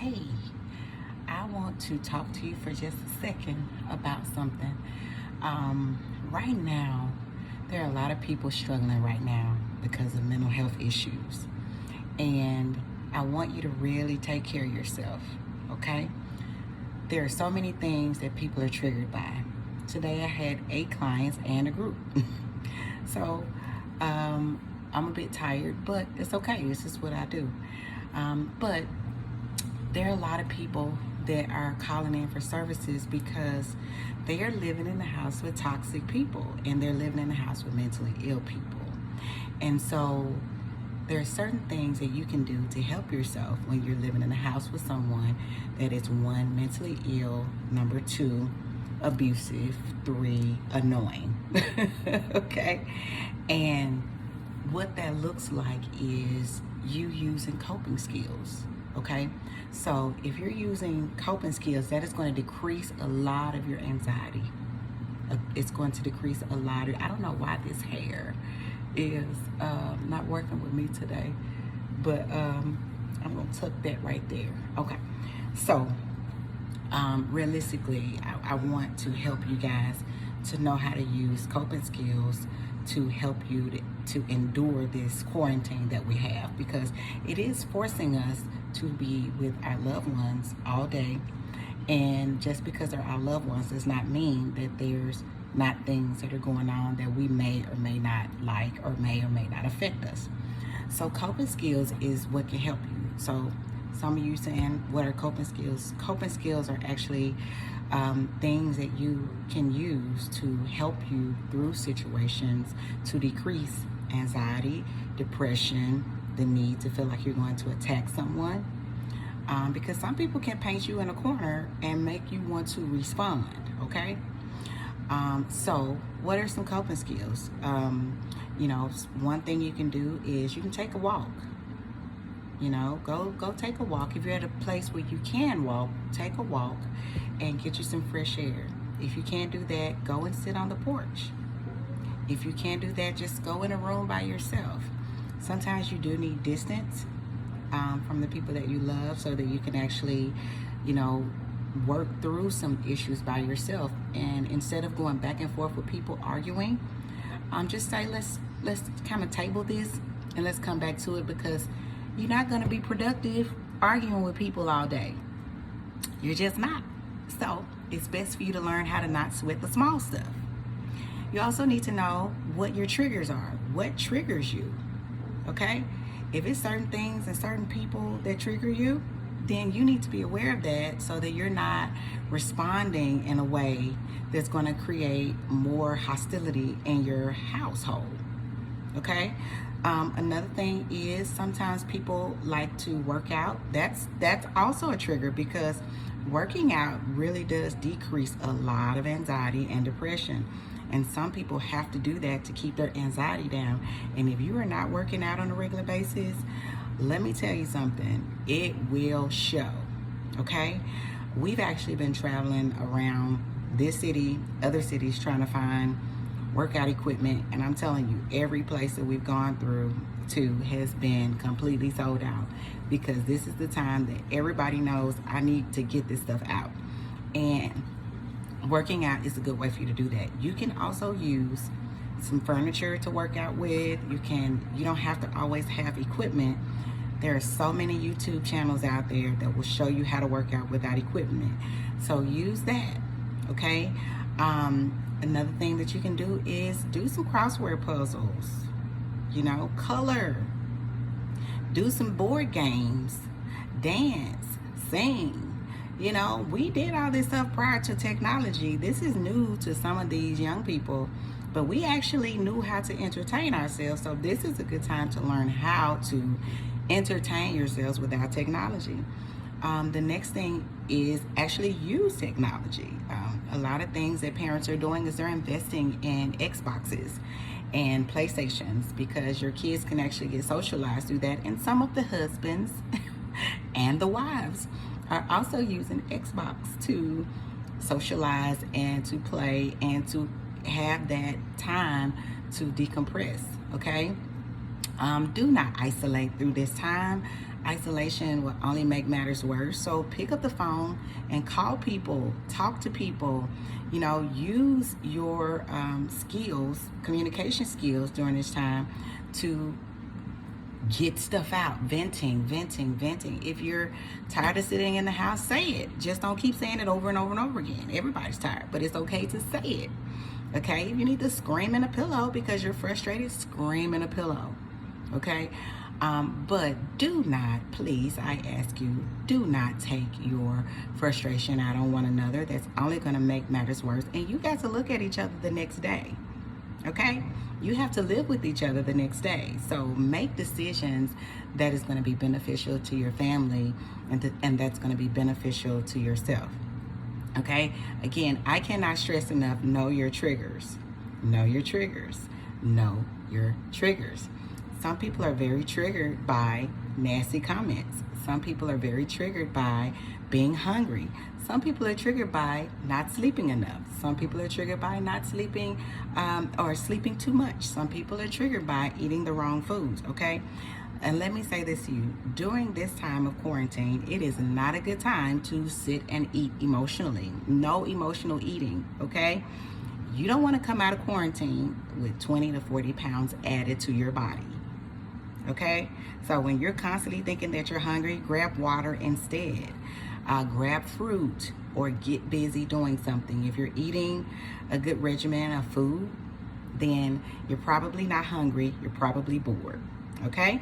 Hey, I want to talk to you for just a second about something. Right now, there are a lot of people struggling right now because of mental health issues. And I want you to really take care of yourself, okay? There are so many things that people are triggered by. Today I had 8 clients and a group. So I'm a bit tired, but it's okay. This is what I do. But there are a lot of people that are calling in for services because they are living in the house with toxic people and they're living in the house with mentally ill people. And so there are certain things that you can do to help yourself when you're living in a house with someone that is 1, mentally ill, 2, abusive, 3, annoying. Okay? And what that looks like is you using coping skills. Okay, so if you're using coping skills, that is going to decrease a lot of your anxiety. It's going to decrease a lot of, I don't know why this hair is not working with me today, but I'm going to tuck that right there. Okay, so realistically, I want to help you guys to know how to use coping skills to help you to endure this quarantine that we have, because it is forcing us to be with our loved ones all day. And just because they're our loved ones does not mean that there's not things that are going on that we may or may not like or may not affect us. So coping skills is what can help you. So some of you saying, what are coping skills? Coping skills are actually things that you can use to help you through situations to decrease anxiety, depression, the need to feel like you're going to attack someone. Because some people can paint you in a corner and make you want to respond, okay? So what are some coping skills? One thing you can do is you can take a walk. Go take a walk. If you're at a place where you can walk, take a walk and get you some fresh air. If you can't do that, go and sit on the porch. If you can't do that, just go in a room by yourself. Sometimes you do need distance from the people that you love so that you can actually, work through some issues by yourself. And instead of going back and forth with people arguing, just say, let's kind of table this and let's come back to it, because you're not going to be productive arguing with people all day. You're just not. So it's best for you to learn how to not sweat the small stuff. You also need to know what your triggers are. What triggers you? Okay? If it's certain things and certain people that trigger you, then you need to be aware of that so that you're not responding in a way that's going to create more hostility in your household. Okay? Another thing is sometimes people like to work out. That's also a trigger, because working out really does decrease a lot of anxiety and depression. And some people have to do that to keep their anxiety down. And if you are not working out on a regular basis, let me tell you something, it will show, okay? We've actually been traveling around this city, other cities, trying to find workout equipment, and I'm telling you, every place that we've gone through to has been completely sold out, because this is the time that everybody knows I need to get this stuff out. And working out is a good way for you to do that. You can also use some furniture to work out with. You don't have to always have equipment. There are so many YouTube channels out there that will show you how to work out without equipment. So use that, okay? Another thing that you can do is do some crossword puzzles, color, do some board games, dance, sing. We did all this stuff prior to technology. This is new to some of these young people, but we actually knew how to entertain ourselves. So this is a good time to learn how to entertain yourselves without technology. The next thing is actually use technology. A lot of things that parents are doing is they're investing in Xboxes and PlayStations, because your kids can actually get socialized through that. And some of the husbands and the wives are also using Xbox to socialize and to play and to have that time to decompress, okay? Do not isolate through this time. isolation will only make matters worse. So pick up the phone and call people, talk to people, use your skills, communication skills during this time to get stuff out, venting. If you're tired of sitting in the house, say it. Just don't keep saying it over and over and over again. Everybody's tired, but it's okay to say it. Okay, if you need to scream in a pillow because you're frustrated, scream in a pillow. Okay, but do not, please, I ask you, do not take your frustration out on one another. That's only going to make matters worse. And you got to look at each other the next day. Okay, you have to live with each other the next day. So make decisions that is going to be beneficial to your family, and that's going to be beneficial to yourself. Okay, again, I cannot stress enough, know your triggers. Know your triggers. Know your triggers. Some people are very triggered by nasty comments. Some people are very triggered by being hungry. Some people are triggered by not sleeping enough. Some people are triggered by not sleeping or sleeping too much. Some people are triggered by eating the wrong foods, okay? And let me say this to you. During this time of quarantine, it is not a good time to sit and eat emotionally. No emotional eating, okay? You don't want to come out of quarantine with 20 to 40 pounds added to your body. Okay, so when you're constantly thinking that you're hungry, grab water instead. Grab fruit or get busy doing something. If you're eating a good regimen of food, then you're probably not hungry, you're probably bored. Okay,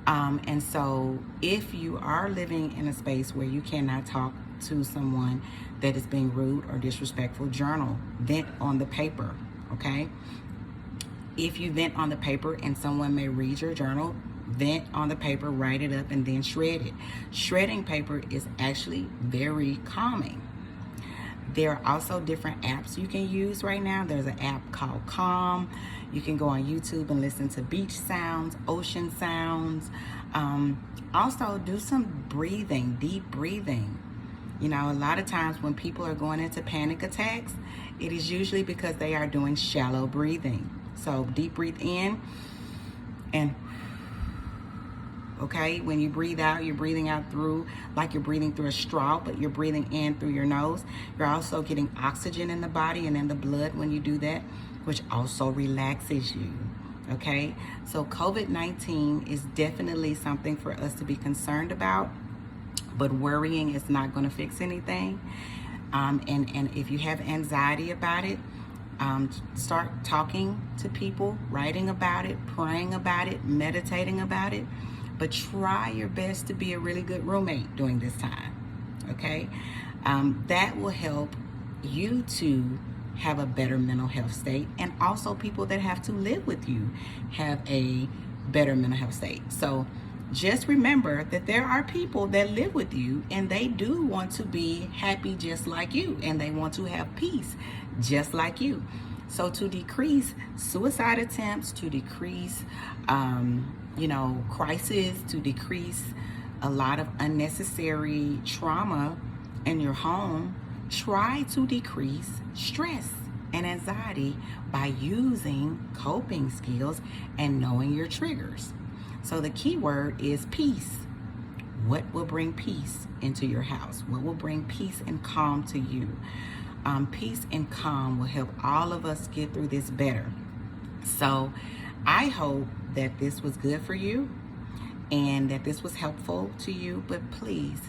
and so if you are living in a space where you cannot talk to someone that is being rude or disrespectful, journal, vent on the paper. Okay, if you vent on the paper and someone may read your journal, vent on the paper, write it up, and then shred it. Shredding paper is actually very calming. There are also different apps you can use right now. There's an app called Calm. You can go on YouTube and listen to beach sounds, ocean sounds. Also do some breathing, deep breathing. A lot of times when people are going into panic attacks, it is usually because they are doing shallow breathing. So deep breathe in and okay, when you breathe out, you're breathing out through, like you're breathing through a straw, but you're breathing in through your nose. You're also getting oxygen in the body and in the blood when you do that, which also relaxes you. Okay, so COVID-19 is definitely something for us to be concerned about, but worrying is not going to fix anything. And if you have anxiety about it, start talking to people, writing about it, praying about it, meditating about it, but try your best to be a really good roommate during this time, okay? That will help you to have a better mental health state, and also people that have to live with you have a better mental health state. So just remember that there are people that live with you and they do want to be happy just like you, and they want to have peace just like you. So to decrease suicide attempts, to decrease, crisis, to decrease a lot of unnecessary trauma in your home, try to decrease stress and anxiety by using coping skills and knowing your triggers. So the key word is peace. What will bring peace into your house? What will bring peace and calm to you? Peace and calm will help all of us get through this better. So I hope that this was good for you and that this was helpful to you, but please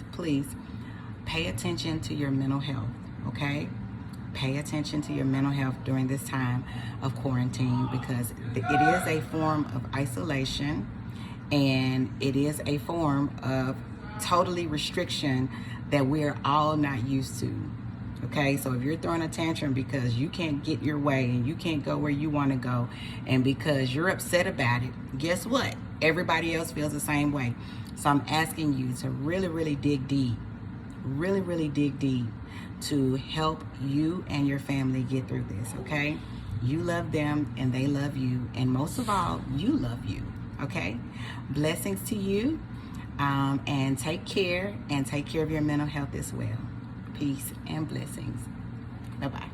pay attention to your mental health, okay? Pay attention to your mental health during this time of quarantine, because it is a form of isolation and it is a form of totally restriction that we're all not used to. Okay, so if you're throwing a tantrum because you can't get your way and you can't go where you want to go, and because you're upset about it, guess what? Everybody else feels the same way. So I'm asking you to really dig deep, really dig deep to help you and your family get through this, okay? You love them and they love you, and most of all, you love you, okay? Blessings to you, and take care of your mental health as well. Peace and blessings. Bye-bye.